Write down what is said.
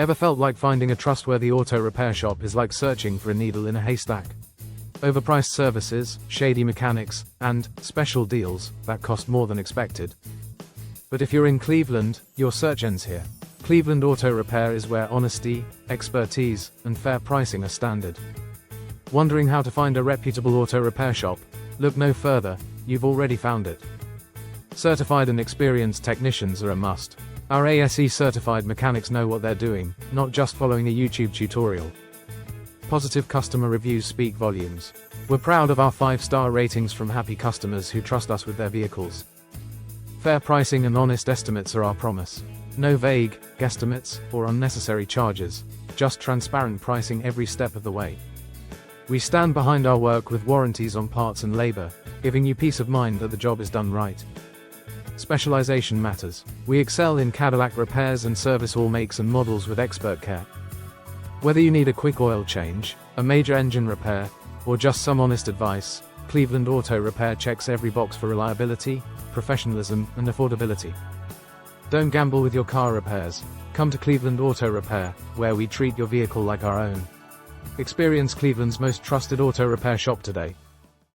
Ever felt like finding a trustworthy auto repair shop is like searching for a needle in a haystack? Overpriced services, shady mechanics, and special deals that cost more than expected. But if you're in Cleveland, your search ends here. Cleveland Auto Repair is where honesty, expertise, and fair pricing are standard. Wondering how to find a reputable auto repair shop? Look no further, you've already found it. Certified and experienced technicians are a must. Our ASE-certified mechanics know what they're doing, not just following a YouTube tutorial. Positive customer reviews speak volumes. We're proud of our 5-star ratings from happy customers who trust us with their vehicles. Fair pricing and honest estimates are our promise. No vague guesstimates or unnecessary charges, just transparent pricing every step of the way. We stand behind our work with warranties on parts and labor, giving you peace of mind that the job is done right. Specialization matters. We excel in Cadillac repairs and service all makes and models with expert care. Whether you need a quick oil change, a major engine repair, or just some honest advice, Cleveland Auto Repair checks every box for reliability, professionalism, and affordability. Don't gamble with your car repairs. Come to Cleveland Auto Repair, where we treat your vehicle like our own. Experience Cleveland's most trusted auto repair shop today.